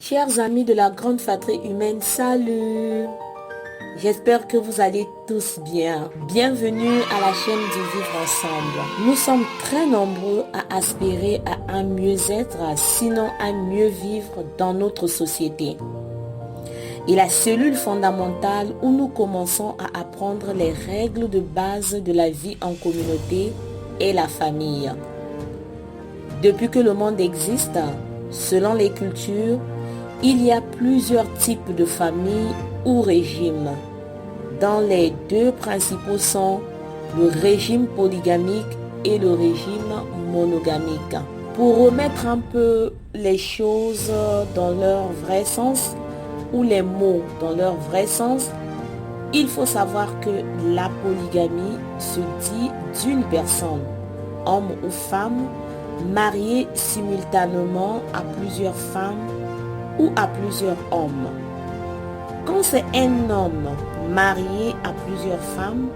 Chers amis de la grande fratrie humaine, salut! J'espère que vous allez tous bien. Bienvenue à la chaîne du Vivre Ensemble. Nous sommes très nombreux à aspirer à un mieux-être, sinon à mieux vivre dans notre société. Et la cellule fondamentale où nous commençons à apprendre les règles de base de la vie en communauté est la famille. Depuis que le monde existe, selon les cultures, il y a plusieurs types de familles ou régimes, dont les deux principaux sont le régime polygamique et le régime monogamique. Pour remettre un peu les choses dans leur vrai sens, ou les mots dans leur vrai sens, il faut savoir que la polygamie se dit d'une personne, homme ou femme, mariée simultanément à plusieurs femmes ou à plusieurs hommes. Quand c'est un homme marié à plusieurs femmes,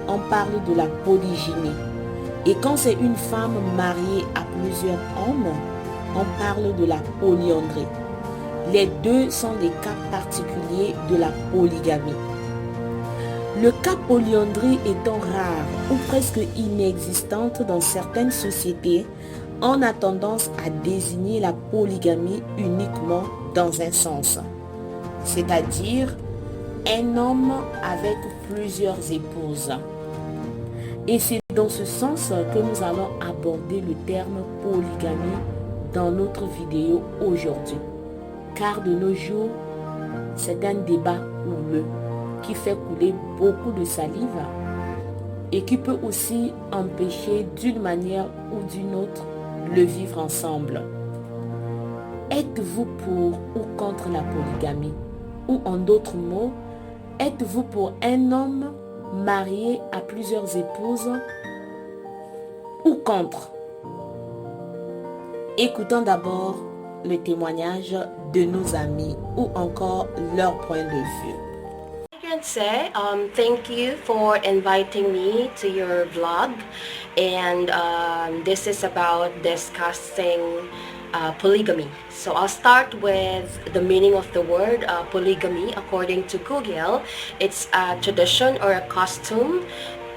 on parle de la polygynie. Et quand c'est une femme mariée à plusieurs hommes, on parle de la polyandrie. Les deux sont des cas particuliers de la polygamie. Le cas polyandrie étant rare ou presque inexistante dans certaines sociétés, on a tendance à désigner la polygamie uniquement dans un sens, c'est-à-dire un homme avec plusieurs épouses. Et c'est dans ce sens que nous allons aborder le terme polygamie dans notre vidéo aujourd'hui. Car de nos jours, c'est un débat houleux qui fait couler beaucoup de salive et qui peut aussi empêcher d'une manière ou d'une autre le vivre ensemble. Êtes-vous pour ou contre la polygamie? Ou en d'autres mots, êtes-vous pour un homme marié à plusieurs épouses ou contre? Écoutons d'abord le témoignage de nos amis ou encore leur point de vue. I can say thank you for inviting me to your vlog, and this is about discussing polygamy. So I'll start with the meaning of the word polygamy. According to Google, it's a tradition or a custom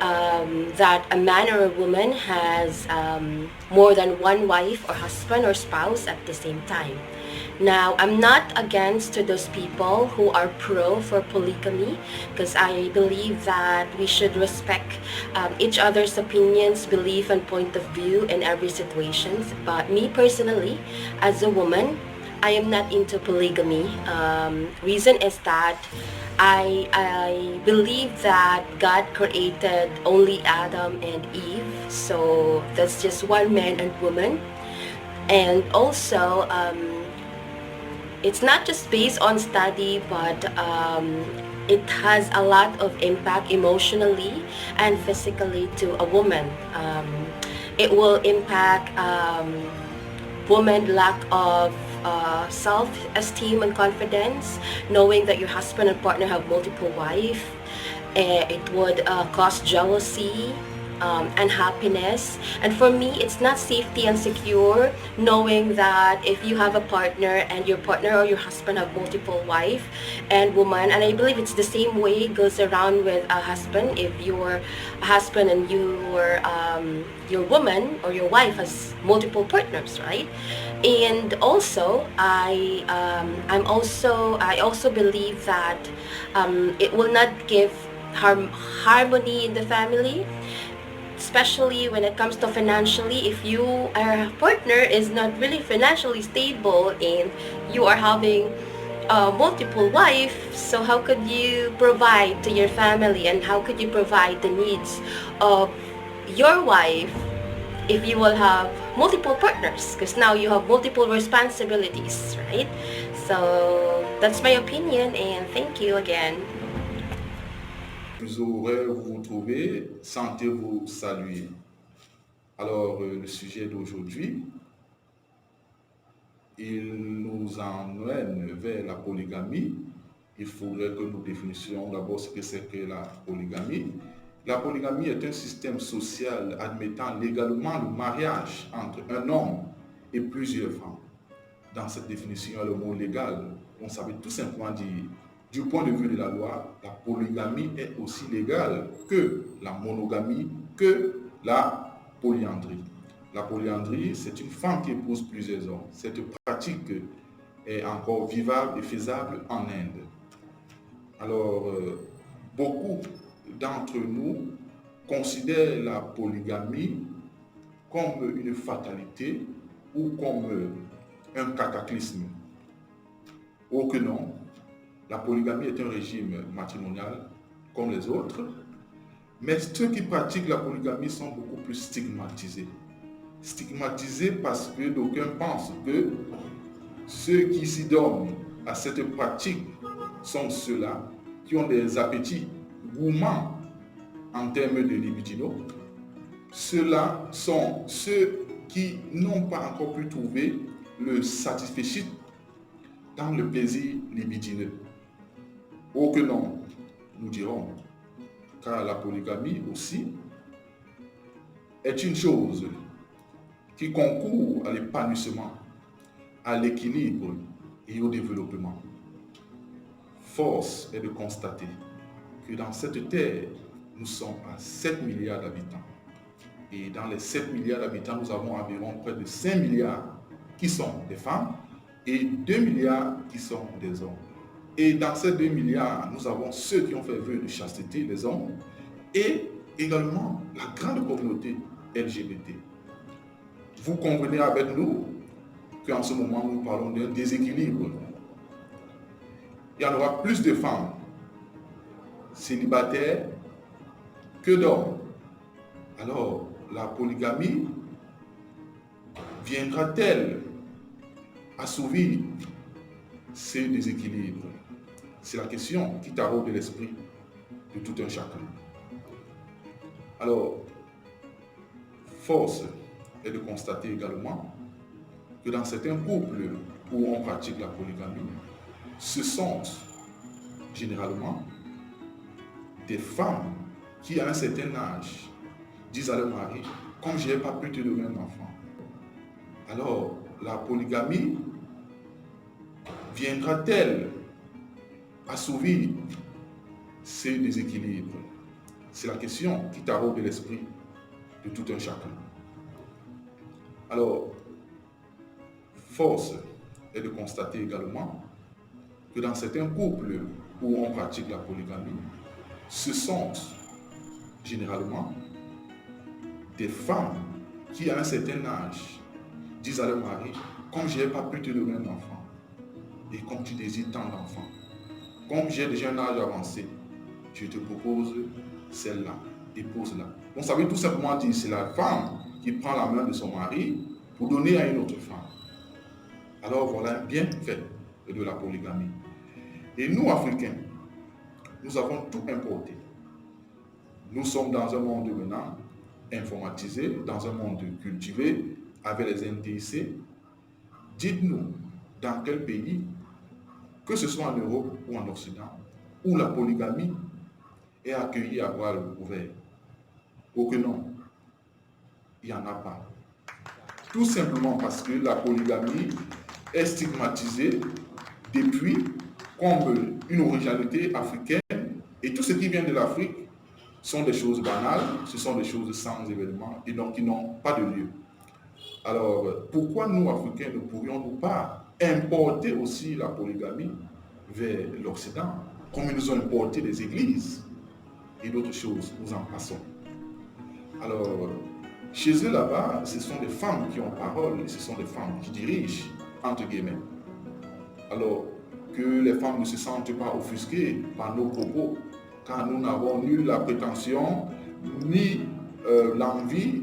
that a man or a woman has more than one wife or husband or spouse at the same time. Now, I'm not against to those people who are pro for polygamy, because I believe that we should respect each other's opinions, belief, and point of view in every situation. But me personally, as a woman, I am not into polygamy. Reason is that I believe that God created only Adam and Eve, so that's just one man and woman. And also, it's not just based on study, but it has a lot of impact emotionally and physically to a woman. It will impact woman lack of self-esteem and confidence, knowing that your husband and partner have multiple wives. It would cause jealousy, unhappiness, and for me it's not safety and secure knowing that if you have a partner and your partner or your husband have multiple wife and woman, and I believe it's the same way it goes around with a husband. If your husband and your woman or your wife has multiple partners, right? And also I also believe that it will not give harmony in the family, especially when it comes to financially. If your partner is not really financially stable and you are having multiple wives, so how could you provide to your family, and how could you provide the needs of your wife if you will have multiple partners, because now you have multiple responsibilities, right? So that's my opinion, and thank you again. Plus heureux vous vous trouvez, sentez-vous saluer. Alors, le sujet d'aujourd'hui, il nous emmène vers la polygamie. Il faudrait que nous définissions d'abord ce que c'est que la polygamie. La polygamie est un système social admettant légalement le mariage entre un homme et plusieurs femmes. dans cette définition le mot légal. On savait tout simplement dire, du point de vue de la loi, la polygamie est aussi légale que la monogamie, que la polyandrie. La polyandrie, c'est une femme qui épouse plusieurs hommes. Cette pratique est encore vivable et faisable en Inde. Alors, beaucoup d'entre nous considèrent la polygamie comme une fatalité ou comme un cataclysme. Oh que non, la polygamie est un régime matrimonial comme les autres, mais ceux qui pratiquent la polygamie sont beaucoup plus stigmatisés. Stigmatisés parce que d'aucuns pensent que ceux qui s'y donnent à cette pratique sont ceux-là qui ont des appétits gourmands en termes de libido. Ceux-là sont ceux qui n'ont pas encore pu trouver le satisfecit dans le plaisir libidineux. Oh que non, nous dirons, car la polygamie aussi est une chose qui concourt à l'épanouissement, à l'équilibre et au développement. Force est de constater que dans cette terre, nous sommes à 7 milliards d'habitants. Et dans les 7 milliards d'habitants, nous avons environ près de 5 milliards qui sont des femmes et 2 milliards qui sont des hommes. Et dans ces 2 milliards, nous avons ceux qui ont fait vœu de chasteté, les hommes, et également la grande communauté LGBT. Vous convenez avec nous qu'en ce moment, nous parlons d'un déséquilibre. Il y en aura plus de femmes célibataires que d'hommes. Alors, la polygamie viendra-t-elle assouvir ces déséquilibres? C'est la question qui taraude l'esprit de tout un chacun. Alors, force est de constater également que dans certains couples où on pratique la polygamie, ce sont généralement des femmes qui, à un certain âge, disent à leur mari, comme je n'ai pas pu te donner un enfant. Alors, la polygamie viendra-t-elle assouvir ces déséquilibres? C'est la question qui taraude l'esprit de tout un chacun. Alors, force est de constater également que dans certains couples où on pratique la polygamie, ce sont généralement des femmes qui, à un certain âge, disent à leur mari, comme je n'ai pas pu te donner un enfant, et comme tu désires tant d'enfants, comme j'ai déjà un âge avancé, je te propose celle-là, épouse-la. On savait tout simplement dire, c'est la femme qui prend la main de son mari pour donner à une autre femme. Alors voilà un bienfait de la polygamie. Et nous, Africains, nous avons tout importé. Nous sommes dans un monde maintenant informatisé, dans un monde cultivé, avec les NTIC. Dites-nous, dans quel pays, que ce soit en Europe ou en Occident, où la polygamie est accueillie à bras ouverts? Ou que non, il n'y en a pas. Tout simplement parce que la polygamie est stigmatisée depuis comme une originalité africaine, et tout ce qui vient de l'Afrique sont des choses banales, ce sont des choses sans événement et donc qui n'ont pas de lieu. Alors, pourquoi nous, Africains, ne pourrions-nous pas importer aussi la polygamie vers l'Occident, comme ils nous ont importé des églises et d'autres choses, nous en passons. Alors, chez eux là-bas, ce sont des femmes qui ont parole, ce sont des femmes qui dirigent, entre guillemets. Alors, que les femmes ne se sentent pas offusquées par nos propos, car nous n'avons ni la prétention, ni l'envie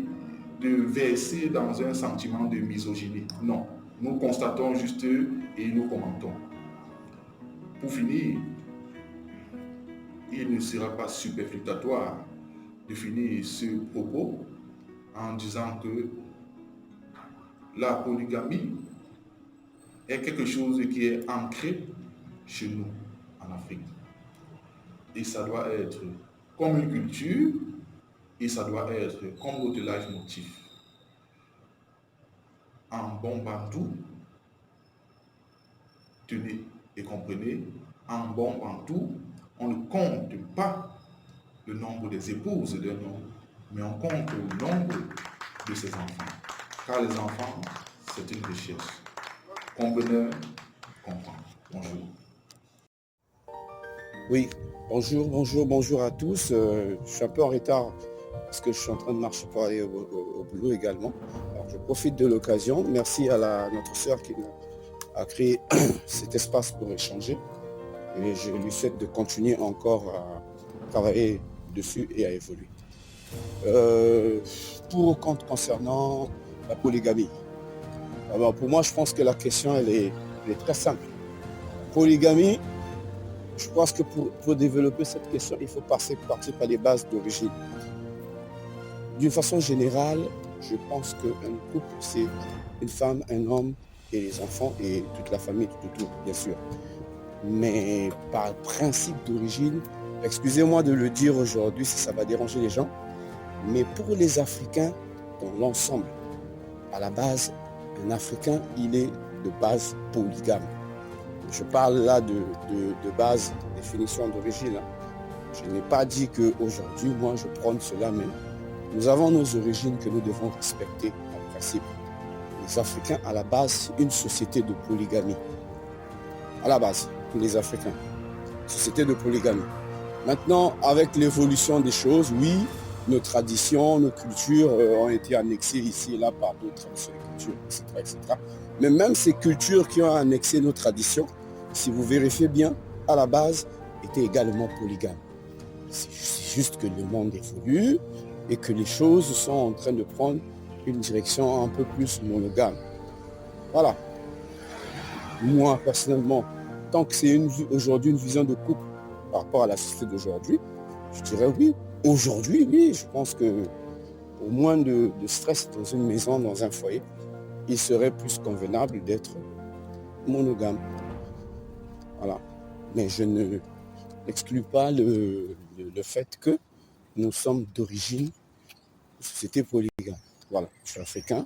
de verser dans un sentiment de misogynie. Non, nous constatons juste et nous commentons. Pour finir, il ne sera pas superfétatoire de finir ce propos en disant que la polygamie est quelque chose qui est ancré chez nous en Afrique. Et ça doit être comme une culture et ça doit être comme notre leitmotiv. En bon bandou, tenez et comprenez, en bon bantou, on ne compte pas le nombre des épouses d'un homme, mais on compte le nombre de ses enfants. Car les enfants, c'est une richesse. Compreneur comprend. Bonjour. Oui, bonjour à tous. Je suis un peu en retard parce que je suis en train de marcher pour aller au boulot également. Alors, je profite de l'occasion. Merci à notre sœur qui a créé cet espace pour échanger. Et je lui souhaite de continuer encore à travailler dessus et à évoluer. Pour ou contre concernant la polygamie. Alors, pour moi, je pense que la question, elle est très simple. Polygamie, je pense que pour développer cette question, il faut partir par les bases d'origine. D'une façon générale, je pense qu'un couple, c'est une femme, un homme et les enfants et toute la famille, tout, bien sûr. Mais par principe d'origine, excusez-moi de le dire aujourd'hui si ça va déranger les gens, mais pour les Africains, dans l'ensemble, à la base, un Africain, il est de base polygame. Je parle là de base, définition d'origine. Je n'ai pas dit qu'aujourd'hui, moi, je prône cela, mais nous avons nos origines que nous devons respecter en principe. Les Africains, à la base, c'est une société de polygamie. À la base, pour les Africains, société de polygamie. Maintenant, avec l'évolution des choses, oui, nos traditions, nos cultures ont été annexées ici et là par d'autres traditions et cultures, etc. Mais même ces cultures qui ont annexé nos traditions, si vous vérifiez bien, à la base, étaient également polygames. C'est juste que le monde évolue et que les choses sont en train de prendre une direction un peu plus monogame. Voilà. Moi, personnellement, tant que c'est aujourd'hui une vision de couple par rapport à la société d'aujourd'hui, je dirais oui. Aujourd'hui, oui, je pense que au moins de stress dans une maison, dans un foyer, il serait plus convenable d'être monogame. Voilà. Mais je n'exclus pas le fait que nous sommes d'origine société polygame. Voilà, je suis africain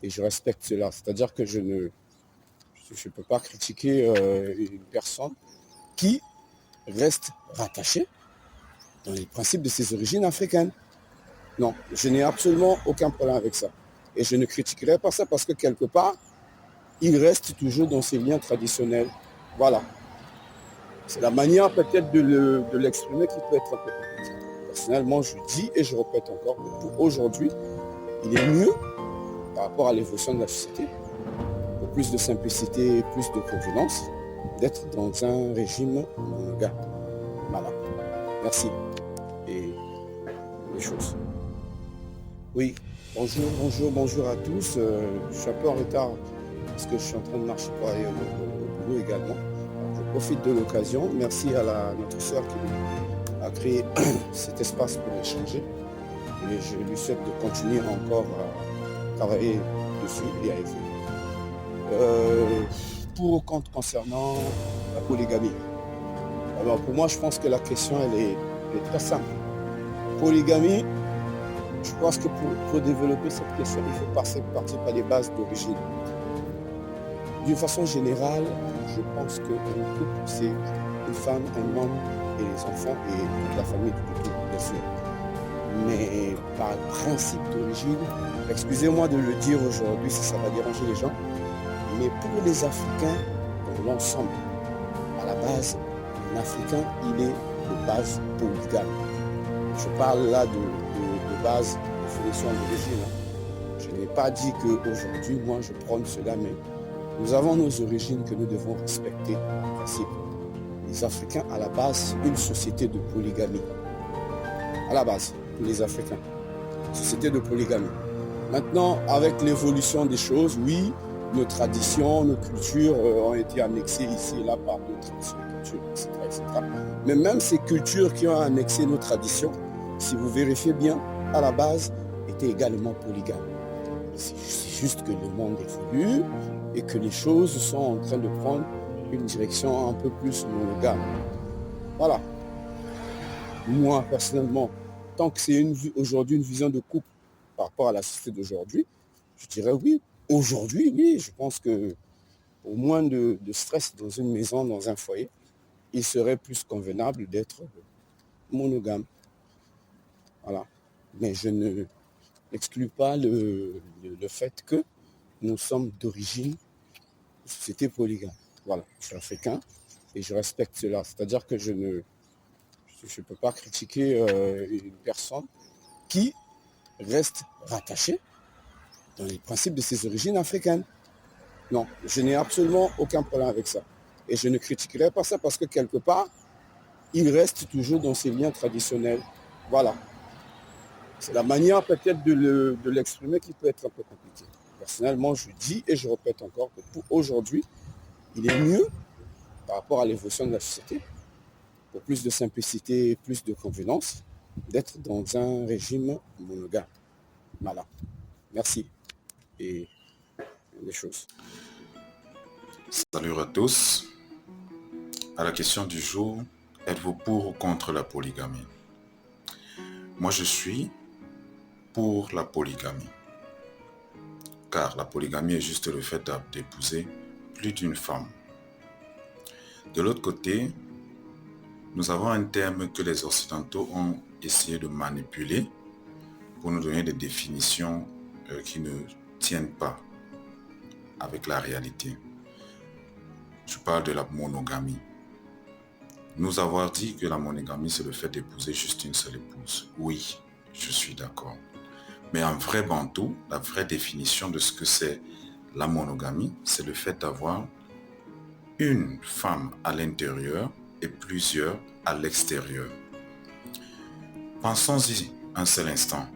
et je respecte cela. C'est-à-dire que je ne peux pas critiquer une personne qui reste rattachée dans les principes de ses origines africaines. Non, je n'ai absolument aucun problème avec ça. Et je ne critiquerai pas ça parce que quelque part, il reste toujours dans ses liens traditionnels. Voilà. C'est la manière peut-être de l'exprimer qui peut être un peu compliquée. Personnellement, je dis et je répète encore que pour aujourd'hui, il est mieux par rapport à l'évolution de la société, pour plus de simplicité et plus de convenance, d'être dans un régime monogame. Voilà. Merci. Et les choses. Oui, bonjour à tous. Je suis un peu en retard parce que je suis en train de marcher pour aller au boulot également. Je profite de l'occasion. Merci à notre sœur qui a créé cet espace pour échanger. Et je lui souhaite de continuer encore à travailler dessus et à évoluer. Pour ou contre concernant la polygamie. Alors pour moi, je pense que la question, elle est très simple. Polygamie, je pense que pour développer cette question, il faut partir par les bases d'origine. D'une façon générale, je pense qu'un couple, c'est une femme, un homme et les enfants et toute la famille, tout, bien sûr. Mais par principe d'origine, excusez-moi de le dire aujourd'hui si ça va déranger les gens, mais pour les Africains, dans l'ensemble, à la base, un Africain, il est de base polygame. Je parle là de base, définition d'origine. Je n'ai pas dit qu'aujourd'hui, moi, je prône cela, mais nous avons nos origines que nous devons respecter en principe. Les Africains, à la base, une société de polygamie. À la base, pour les Africains, société de polygamie. Maintenant, avec l'évolution des choses, oui, nos traditions, nos cultures ont été annexées ici et là par d'autres traditions, cultures, etc. Mais même ces cultures qui ont annexé nos traditions, si vous vérifiez bien, à la base, étaient également polygames. C'est juste que le monde évolue et que les choses sont en train de prendre une direction un peu plus monogame. Voilà. Moi, personnellement, tant que c'est aujourd'hui une vision de couple par rapport à la société d'aujourd'hui, je dirais oui. Aujourd'hui, oui, je pense que au moins de stress dans une maison, dans un foyer, il serait plus convenable d'être monogame. Voilà. Mais je n'exclus pas le fait que nous sommes d'origine société polygame. Voilà, je suis africain et je respecte cela. C'est-à-dire que je ne peux pas critiquer une personne qui reste rattachée dans les principes de ses origines africaines. Non, je n'ai absolument aucun problème avec ça. Et je ne critiquerai pas ça parce que quelque part, il reste toujours dans ses liens traditionnels. Voilà. C'est la manière peut-être de l'exprimer qui peut être un peu compliquée. Personnellement, je dis et je répète encore que pour aujourd'hui, il est mieux, par rapport à l'évolution de la société, pour plus de simplicité et plus de convenance, d'être dans un régime monogame. Voilà. Merci. Et les choses. Salut à tous. À la question du jour, êtes-vous pour ou contre la polygamie? Moi, je suis pour la polygamie. Car la polygamie est juste le fait d'épouser plus d'une femme. De l'autre côté, nous avons un terme que les Occidentaux ont essayé de manipuler pour nous donner des définitions qui ne tiennent pas avec la réalité. Je parle de la monogamie. Nous avons dit que la monogamie, c'est le fait d'épouser juste une seule épouse. Oui, je suis d'accord. Mais en vrai bantou, la vraie définition de ce que c'est la monogamie, c'est le fait d'avoir une femme à l'intérieur et plusieurs à l'extérieur. Pensons-y un seul instant.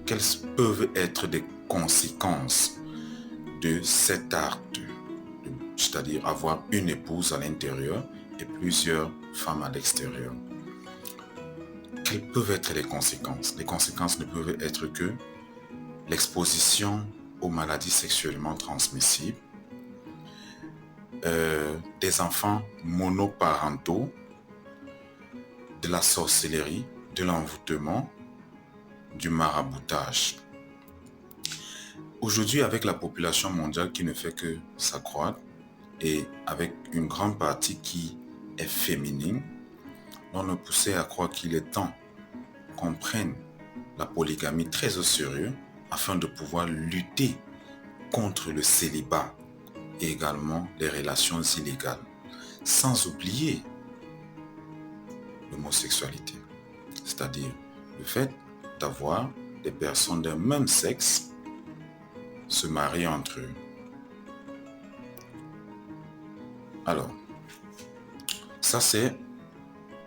Quelles peuvent être des conséquences de cet acte, c'est-à-dire avoir une épouse à l'intérieur et plusieurs femmes à l'extérieur? Quelles peuvent être les conséquences? Les conséquences ne peuvent être que l'exposition aux maladies sexuellement transmissibles, des enfants monoparentaux, de la sorcellerie, de l'envoûtement, du maraboutage. Aujourd'hui, avec la population mondiale qui ne fait que s'accroître et avec une grande partie qui est féminine, on nous poussait à croire qu'il est temps qu'on prenne la polygamie très au sérieux afin de pouvoir lutter contre le célibat et également les relations illégales, sans oublier l'homosexualité, c'est-à-dire le fait d'avoir des personnes d'un même sexe se marier entre eux. Alors, ça c'est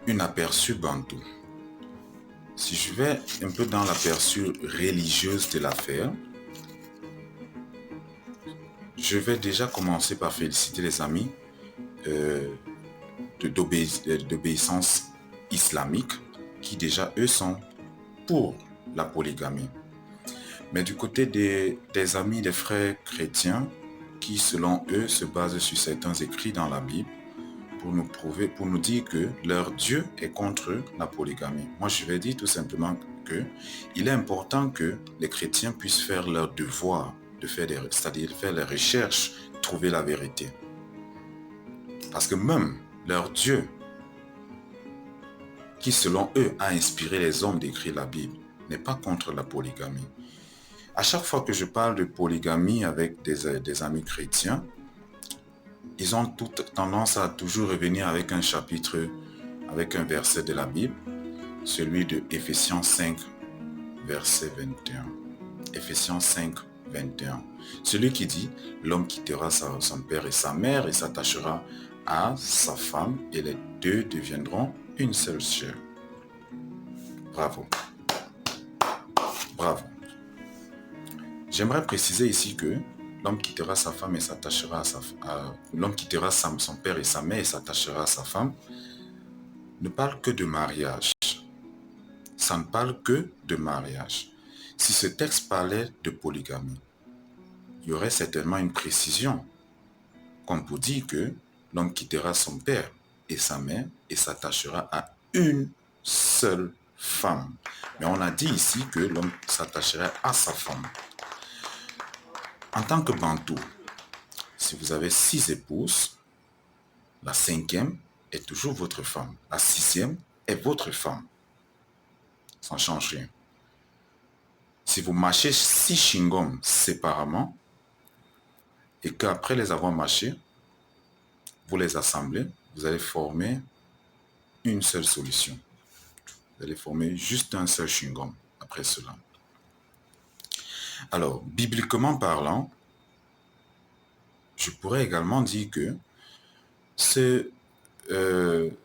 un aperçu bantou. Si je vais un peu dans l'aperçu religieuse de l'affaire, je vais déjà commencer par féliciter les amis d'obéissance islamique qui déjà eux sont pour la polygamie. Mais du côté des amis, des frères chrétiens qui selon eux se basent sur certains écrits dans la Bible pour nous prouver, pour nous dire que leur Dieu est contre la polygamie. Moi je vais dire tout simplement que il est important que les chrétiens puissent faire leur devoir, c'est-à-dire faire les recherches, trouver la vérité. Parce que même leur Dieu, qui selon eux a inspiré les hommes d'écrire la Bible, n'est pas contre la polygamie. À chaque fois que je parle de polygamie avec des amis chrétiens, ils ont toute tendance à toujours revenir avec un chapitre, avec un verset de la Bible, celui de Ephésiens 5, verset 21. Ephésiens 5, 21. Celui qui dit, l'homme quittera son père et sa mère et s'attachera à sa femme et les deux deviendront une seule chair. Bravo. Bravo. J'aimerais préciser ici que l'homme quittera sa femme et s'attachera l'homme quittera son père et sa mère et s'attachera à sa femme ne parle que de mariage. Ça ne parle que de mariage. Si ce texte parlait de polygamie, il y aurait certainement une précision, comme pour dire que l'homme quittera son père et sa mère et s'attachera à une seule femme. Mais on a dit ici que l'homme s'attacherait à sa femme. En tant que bantou, Si vous avez 6 épouses, la 5e est toujours votre femme. La 6e est votre femme. Ça ne change rien. Si vous mâchez 6 chewing-gums séparément et qu'après les avoir mâchés, vous les assemblez, vous allez former une seule solution. Vous allez former juste un seul chewing-gum après cela. Alors, bibliquement parlant, je pourrais également dire que cette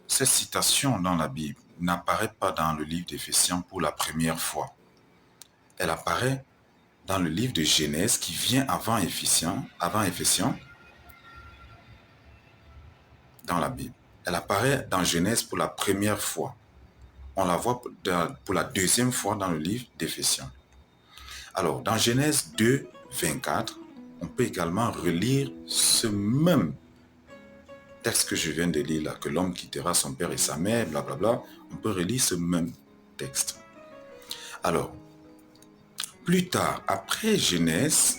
citation dans la Bible n'apparaît pas dans le livre d'Éphésiens pour la première fois. Elle apparaît dans le livre de Genèse qui vient avant Éphésiens, dans la Bible. Elle apparaît dans Genèse pour la première fois. On la voit pour la deuxième fois dans le livre d'Éphésiens. Alors, dans Genèse 2, 24, on peut également relire ce même texte que je viens de lire là, que l'homme quittera son père et sa mère, blablabla. On peut relire ce même texte. Alors, plus tard, après Genèse,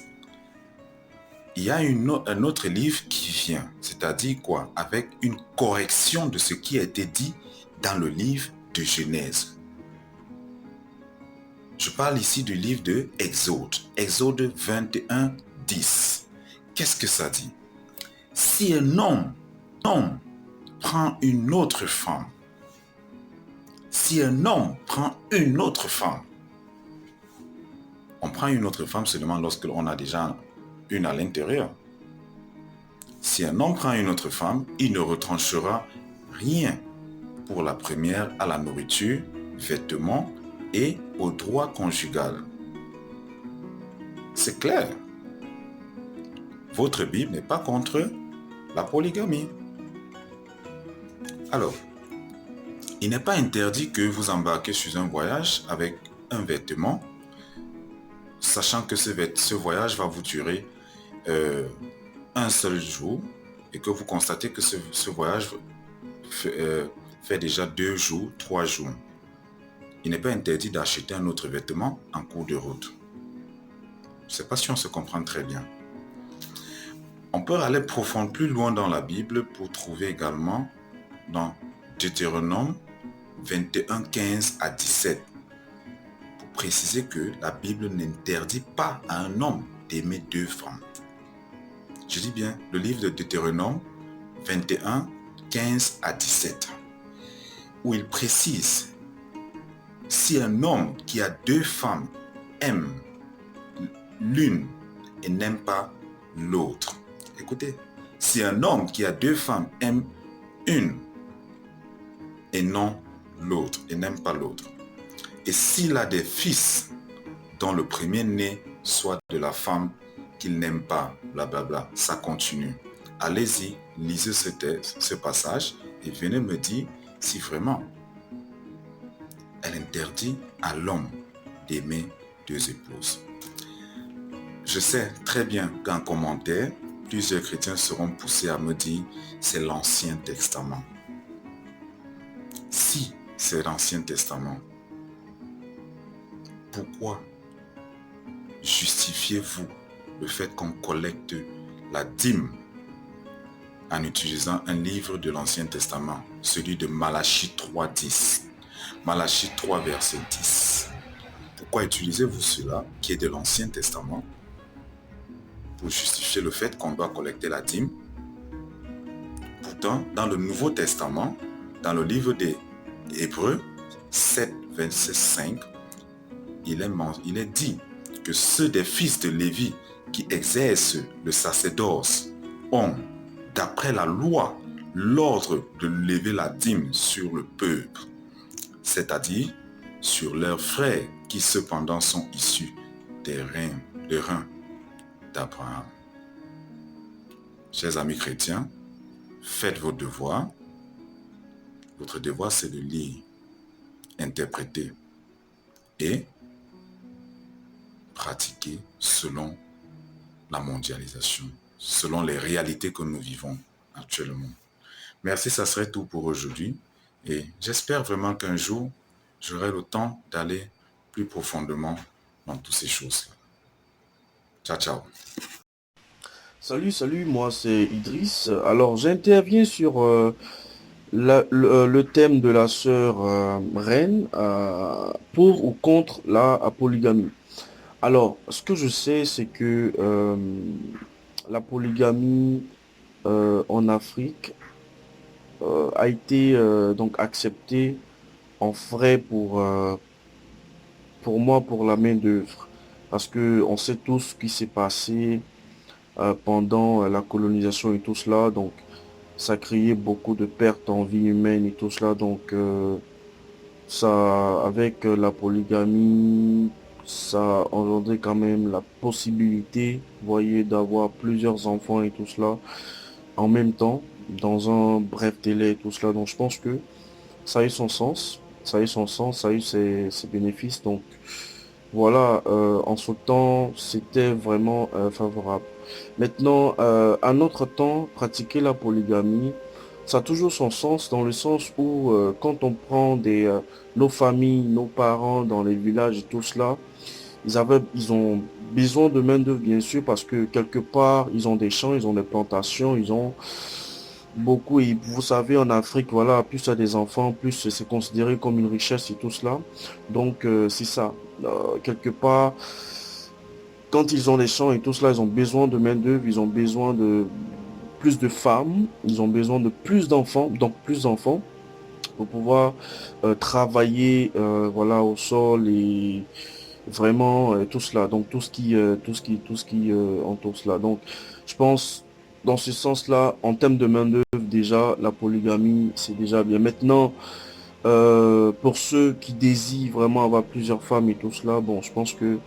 il y a un autre livre qui vient, c'est-à-dire quoi? Avec une correction de ce qui a été dit dans le livre de Genèse. Je parle ici du livre de Exode, Exode 21, 10. Qu'est-ce que ça dit? Si un homme prend une autre femme, on prend une autre femme seulement lorsque l'on a déjà une à l'intérieur. Si un homme prend une autre femme, il ne retranchera rien pour la première à la nourriture, vêtements et au droit conjugal. C'est clair. Votre Bible n'est pas contre la polygamie. Alors, il n'est pas interdit que vous embarquez sur un voyage avec un vêtement, sachant que ce voyage va vous durer un seul jour et que vous constatez que ce voyage fait déjà 2 jours, 3 jours. Il n'est pas interdit d'acheter un autre vêtement en cours de route. Je ne sais pas si on se comprend très bien. On peut aller profond plus loin dans la Bible pour trouver également dans Deutéronome 21, 15 à 17. Pour préciser que la Bible n'interdit pas à un homme d'aimer 2 femmes. Je dis bien le livre de Deutéronome 21, 15 à 17. Où il précise, si un homme qui a 2 femmes aime l'une et n'aime pas l'autre. Écoutez, si un homme qui a 2 femmes aime une et non l'autre, et n'aime pas l'autre, et s'il a des fils dont le premier-né soit de la femme qu'il n'aime pas, blablabla, ça continue. Allez-y, lisez ce passage et venez me dire si vraiment elle interdit à l'homme d'aimer 2 épouses. Je sais très bien qu'en commentaire, plusieurs chrétiens seront poussés à me dire c'est l'Ancien Testament. Si c'est l'Ancien Testament, pourquoi justifiez-vous le fait qu'on collecte la dîme en utilisant un livre de l'Ancien Testament, celui de Malachie 3, 10. Malachie 3, verset 10. Pourquoi utilisez-vous cela qui est de l'Ancien Testament pour justifier le fait qu'on doit collecter la dîme? Pourtant, dans le Nouveau Testament, dans le livre des Hébreux 7, verset 5, il est dit que ceux des fils de Lévi qui exercent le sacerdoce ont, d'après la loi, l'ordre de lever la dîme sur le peuple, c'est-à-dire sur leurs frères qui cependant sont issus des reins d'Abraham. Chers amis chrétiens, faites vos devoirs. Votre devoir, c'est de lire, interpréter et pratiquer selon la mondialisation, selon les réalités que nous vivons actuellement. Merci, ça serait tout pour aujourd'hui. Et j'espère vraiment qu'un jour, j'aurai le temps d'aller plus profondément dans toutes ces choses-là. Ciao, ciao. Salut, moi c'est Idriss. Alors j'interviens sur le thème de la sœur Reine pour ou contre la polygamie. Alors, ce que je sais, c'est que la polygamie en Afrique a été donc acceptée en vrai pour moi, pour la main-d'œuvre. Parce que on sait tous ce qui s'est passé pendant la colonisation et tout cela. Donc, ça a créé beaucoup de pertes en vie humaine et tout cela. Donc, ça, avec la polygamie, ça a engendré quand même la possibilité, vous voyez, d'avoir plusieurs enfants et tout cela en même temps, dans un bref délai et tout cela. Donc, je pense que ça a eu son sens, ça a eu son sens, ça a eu ses bénéfices. Donc, voilà, en ce temps, c'était vraiment favorable. Maintenant, à notre temps, pratiquer la polygamie, ça a toujours son sens dans le sens où quand on prend nos familles, nos parents dans les villages et tout cela, ils ont besoin de main-d'œuvre bien sûr parce que quelque part, ils ont des champs, ils ont des plantations, ils ont beaucoup. Et vous savez, en Afrique, voilà, plus il y a des enfants, plus c'est considéré comme une richesse et tout cela. Donc, c'est ça. Quelque part, quand ils ont des champs et tout cela, ils ont besoin de main-d'œuvre, ils ont besoin de plus de femmes, ils ont besoin de plus d'enfants, donc plus d'enfants pour pouvoir travailler voilà au sol et vraiment tout cela. Donc tout ce qui entoure cela. Donc je pense dans ce sens-là, en termes de main-d'œuvre, déjà la polygamie, c'est déjà bien. Maintenant, pour ceux qui désirent vraiment avoir plusieurs femmes et tout cela, bon, je pense que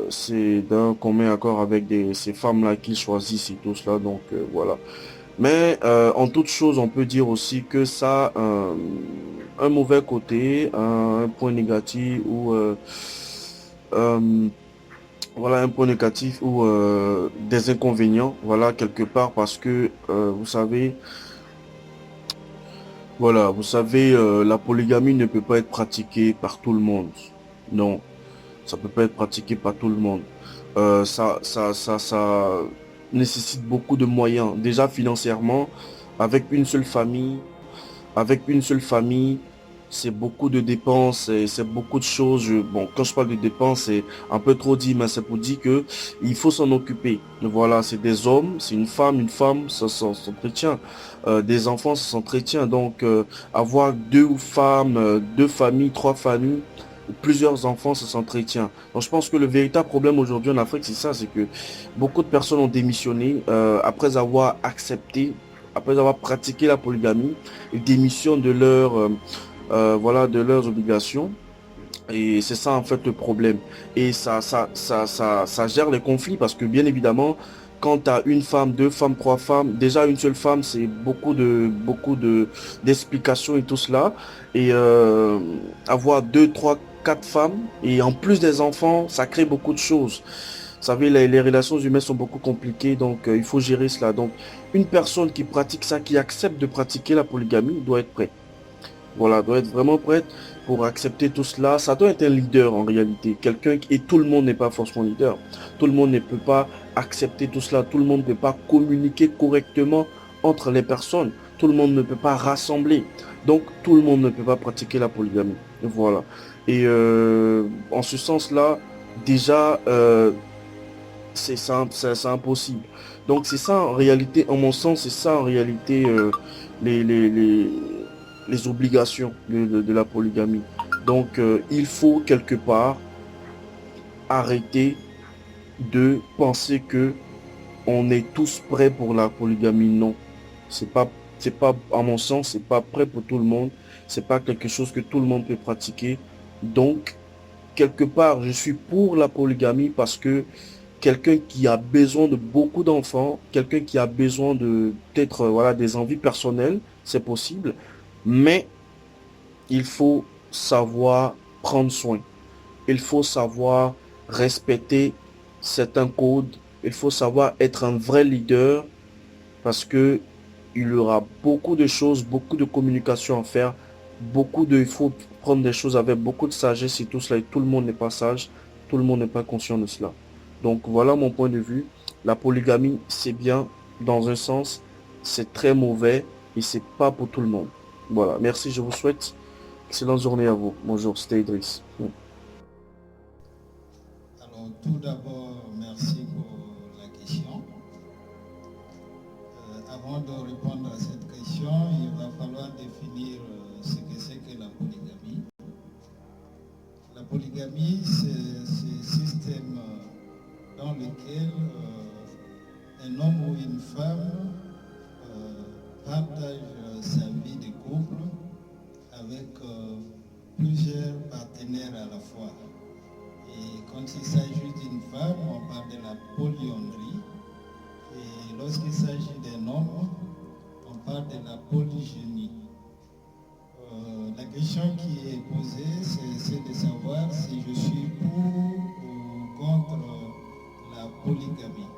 c'est d'un commun accord avec ces femmes-là qu'ils choisissent et tout cela, donc voilà. Mais en toute chose, on peut dire aussi que ça a un mauvais côté, un point négatif ou euh, voilà un point négatif ou des inconvénients, voilà quelque part parce que vous savez, la polygamie ne peut pas être pratiquée par tout le monde. Non. Ça peut pas être pratiqué par tout le monde. Ça nécessite beaucoup de moyens. Déjà financièrement, avec une seule famille, avec une seule famille, c'est beaucoup de dépenses, c'est beaucoup de choses. Bon, quand je parle de dépenses, c'est un peu trop dit, mais c'est pour dire que il faut s'en occuper. Voilà, c'est des hommes, c'est une femme, ça s'entretient. Des enfants, ça s'entretient. Donc, avoir deux femmes, deux familles, trois familles, plusieurs enfants, ça s'entretient. Donc, je pense que le véritable problème aujourd'hui en Afrique, c'est ça, c'est que beaucoup de personnes ont démissionné après avoir accepté, après avoir pratiqué la polygamie, ils démissionnent de voilà, de leurs obligations. Et c'est ça en fait le problème. Et ça gère les conflits parce que bien évidemment, quand tu as une femme, deux femmes, trois femmes, déjà une seule femme, c'est d'explications et tout cela. Et avoir deux, trois, quatre femmes et en plus des enfants, ça crée beaucoup de choses. Vous savez, les relations humaines sont beaucoup compliquées, donc il faut gérer cela. Donc, une personne qui pratique ça, qui accepte de pratiquer la polygamie, doit être prête. Voilà, doit être vraiment prête pour accepter tout cela. Ça doit être un leader en réalité. Et tout le monde n'est pas forcément leader. Tout le monde ne peut pas accepter tout cela. Tout le monde ne peut pas communiquer correctement entre les personnes. Tout le monde ne peut pas rassembler. Donc, tout le monde ne peut pas pratiquer la polygamie. Voilà. Et en ce sens-là, déjà, c'est impossible. Donc, c'est ça en réalité, en mon sens, c'est ça en réalité les, les, les, les obligations de la polygamie. Donc, il faut quelque part arrêter de penser que on est tous prêts pour la polygamie. Non, c'est pas, à mon sens, c'est pas prêt pour tout le monde. C'est pas quelque chose que tout le monde peut pratiquer. Donc, quelque part, je suis pour la polygamie parce que quelqu'un qui a besoin de beaucoup d'enfants, quelqu'un qui a besoin de peut-être voilà des envies personnelles, c'est possible, mais il faut savoir prendre soin. Il faut savoir respecter certains codes. Il faut savoir être un vrai leader parce que il y aura beaucoup de choses, beaucoup de communication à faire, il faut prendre des choses avec beaucoup de sagesse et tout cela. Et tout le monde n'est pas sage, tout le monde n'est pas conscient de cela. Donc voilà mon point de vue. la polygamie, c'est bien dans un sens, c'est très mauvais et c'est pas pour tout le monde. Voilà, merci, je vous souhaite excellente journée à vous. Bonjour, c'était Idriss. Alors, tout d'abord, merci pour la question. Avant de répondre à cette question, il va falloir définir ce que c'est que la polygamie. La polygamie, c'est ce système dans lequel un homme ou une femme partage sa vie de couple avec plusieurs partenaires à la fois. Et quand il s'agit d'une femme, on parle de la polyandrie. Et lorsqu'il s'agit d'un homme, on parle de la polygynie. La question qui est posée, c'est de savoir si je suis pour ou contre la polygamie.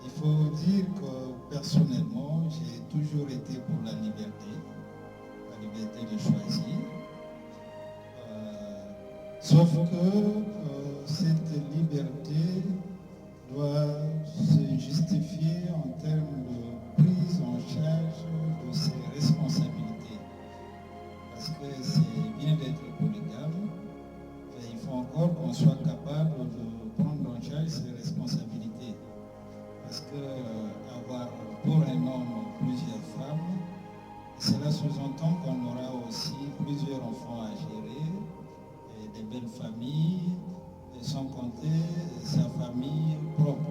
Il faut dire que personnellement, j'ai toujours été pour la liberté de choisir. Sauf que cette liberté doit se justifier en termes de prise en charge de ses responsabilités. Parce que c'est bien d'être polygame, mais il faut encore qu'on soit capable de prendre en charge ses responsabilités. Parce que avoir pour un homme plusieurs femmes, cela sous-entend qu'on aura aussi plusieurs enfants à gérer, et des belles familles, et sans compter sa famille propre.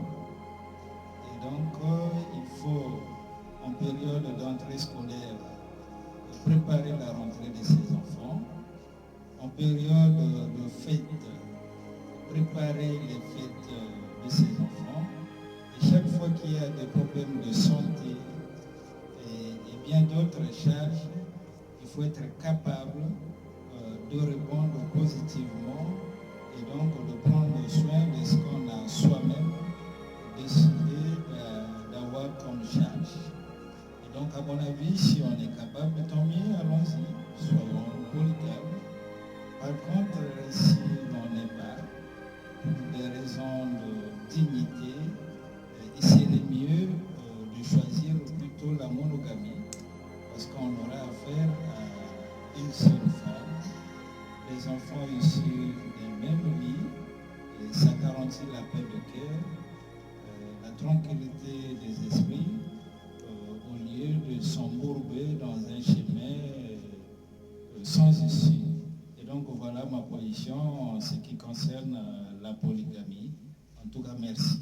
Et donc, il faut, en période d'entrée scolaire, préparer la rentrée de ses enfants. En période de fête, préparer les fêtes de ses enfants. Et chaque fois qu'il y a des problèmes de santé et bien d'autres charges, il faut être capable de répondre positivement et donc de prendre soin de ce qu'on a soi-même décidé d'avoir comme charge. Et donc, à mon avis, si on est capable, tant mieux, allons-y, soyons polygames. Par contre, si l'on n'est pas, pour des raisons de dignité, il serait mieux de choisir plutôt la monogamie, parce qu'on aura affaire à une seule femme, les enfants issus des mêmes vies, et ça garantit la paix de cœur, la tranquillité des esprits, au lieu de s'embourber dans un chemin sans issue. Et donc voilà ma position en ce qui concerne la polygamie. En tout cas, merci.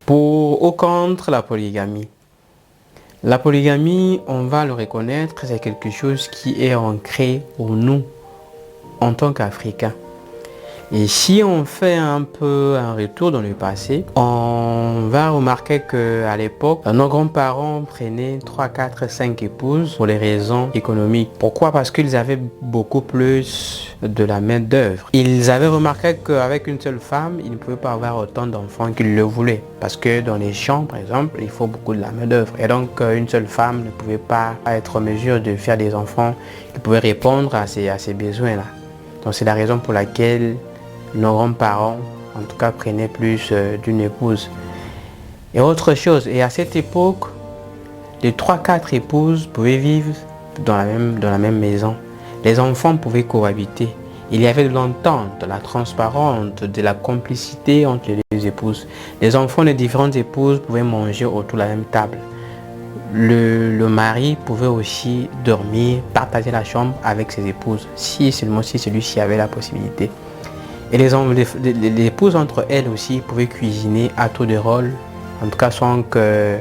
Pour ou contre la polygamie. La polygamie, on va le reconnaître, c'est quelque chose qui est ancré en nous en tant qu'Africains. Et si on fait un peu un retour dans le passé, on va remarquer qu'à l'époque, nos grands-parents prenaient 3, 4, 5 épouses pour les raisons économiques. Pourquoi? Parce qu'ils avaient beaucoup plus de la main d'œuvre. Ils avaient remarqué qu'avec une seule femme, ils ne pouvaient pas avoir autant d'enfants qu'ils le voulaient. Parce que dans les champs, par exemple, il faut beaucoup de la main d'œuvre. Et donc, une seule femme ne pouvait pas être en mesure de faire des enfants qui pouvaient répondre à ces besoins-là. Donc, c'est la raison pour laquelle nos grands-parents, en tout cas, prenaient plus d'une épouse. Et autre chose, et à cette époque, les 3-4 épouses pouvaient vivre dans la même maison. Les enfants pouvaient cohabiter. Il y avait de l'entente, de la transparence, de la complicité entre les deux épouses. Les enfants des différentes épouses pouvaient manger autour de la même table. Le mari pouvait aussi dormir, partager la chambre avec ses épouses, si celui-ci avait la possibilité. Et les épouses entre elles aussi pouvaient cuisiner à tour de rôle, en tout cas sans que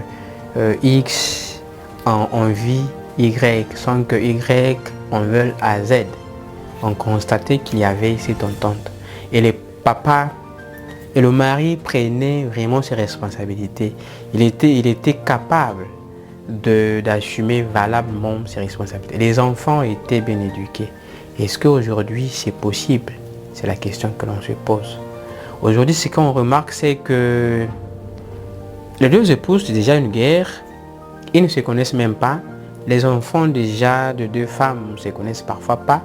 X en vie Y, sans que Y en veuille à Z. On constatait qu'il y avait cette entente. Et les papas et le mari prenaient vraiment ses responsabilités. Il était capable d'assumer valablement ses responsabilités. Les enfants étaient bien éduqués. Est-ce qu'aujourd'hui c'est possible? C'est la question que l'on se pose. Aujourd'hui, ce qu'on remarque, c'est que les deux épouses, c'est déjà une guerre. Ils ne se connaissent même pas. Les enfants déjà de deux femmes ne se connaissent parfois pas.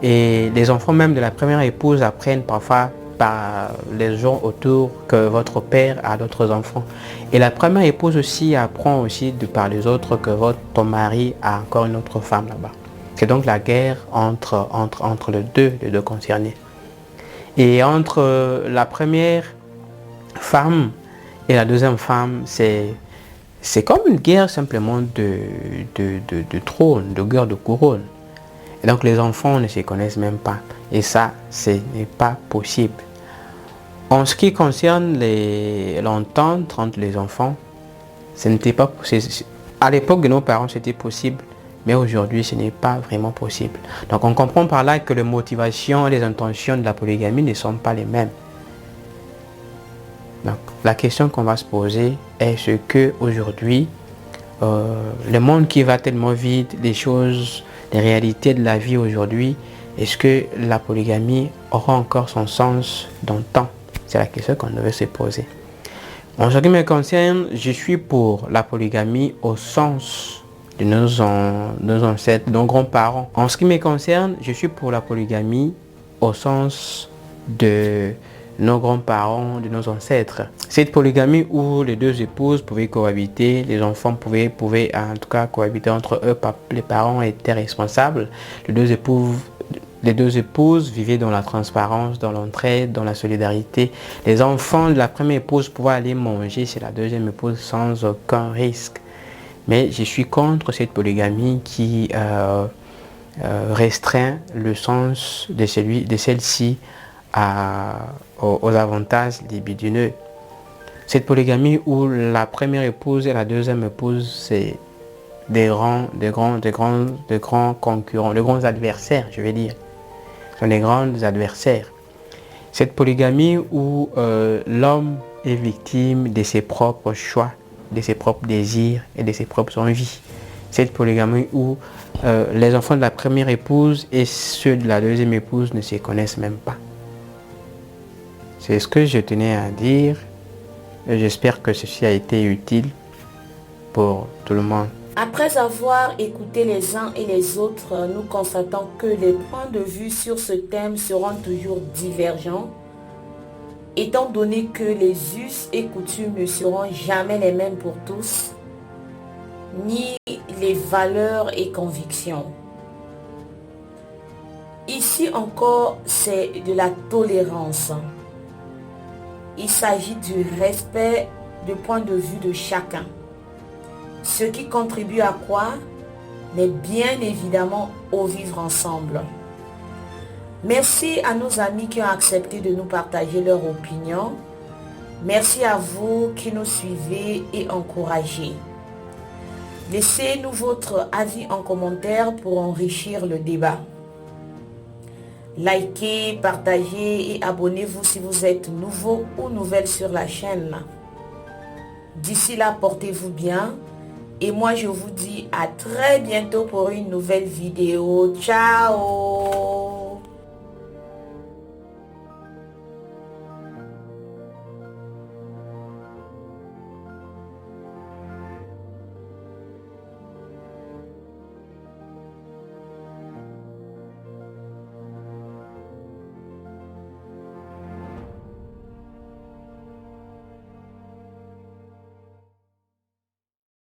Et les enfants même de la première épouse apprennent parfois par les gens autour que votre père a d'autres enfants. Et la première épouse aussi apprend aussi par les autres que ton mari a encore une autre femme là-bas. C'est donc la guerre entre les deux concernés. Et entre la première femme et la deuxième femme, c'est comme une guerre simplement de trône, de guerre de couronne. Et donc les enfants ne se connaissent même pas. Et ça, ce n'est pas possible. En ce qui concerne l'entente entre les enfants, ce n'était pas possible. À l'époque de nos parents, c'était possible. Mais aujourd'hui, ce n'est pas vraiment possible. Donc on comprend par là que les motivations et les intentions de la polygamie ne sont pas les mêmes. Donc la question qu'on va se poser est ce que aujourd'hui, le monde qui va tellement vite, les choses, les réalités de la vie aujourd'hui, est-ce que la polygamie aura encore son sens dans le temps? C'est la question qu'on devait se poser. En ce qui me concerne, je suis pour la polygamie au sens de nos ancêtres, de nos grands-parents. En ce qui me concerne, je suis pour la polygamie au sens de nos grands-parents, de nos ancêtres. Cette polygamie où les deux épouses pouvaient cohabiter, les enfants pouvaient en tout cas cohabiter entre eux, les parents étaient responsables, les deux épouses vivaient dans la transparence, dans l'entraide, dans la solidarité. Les enfants de la première épouse pouvaient aller manger chez la deuxième épouse sans aucun risque. Mais je suis contre cette polygamie qui restreint le sens de celle-ci aux avantages libidineux. Cette polygamie où la première épouse et la deuxième épouse, c'est des grands concurrents, de grands adversaires, je vais dire. Ce sont des grands adversaires. Cette polygamie où l'homme est victime de ses propres choix, de ses propres désirs et de ses propres envies. Cette polygamie où les enfants de la première épouse et ceux de la deuxième épouse ne se connaissent même pas. C'est ce que je tenais à dire. J'espère que ceci a été utile pour tout le monde. Après avoir écouté les uns et les autres, nous constatons que les points de vue sur ce thème seront toujours divergents, étant donné que les us et coutumes ne seront jamais les mêmes pour tous, ni les valeurs et convictions. Ici encore, c'est de la tolérance. Il s'agit du respect du point de vue de chacun. Ce qui contribue à quoi? Mais bien évidemment au vivre ensemble. Merci à nos amis qui ont accepté de nous partager leur opinion. Merci à vous qui nous suivez et encouragez. Laissez-nous votre avis en commentaire pour enrichir le débat. Likez, partagez et abonnez-vous si vous êtes nouveau ou nouvelle sur la chaîne. D'ici là, portez-vous bien. Et moi, je vous dis à très bientôt pour une nouvelle vidéo. Ciao!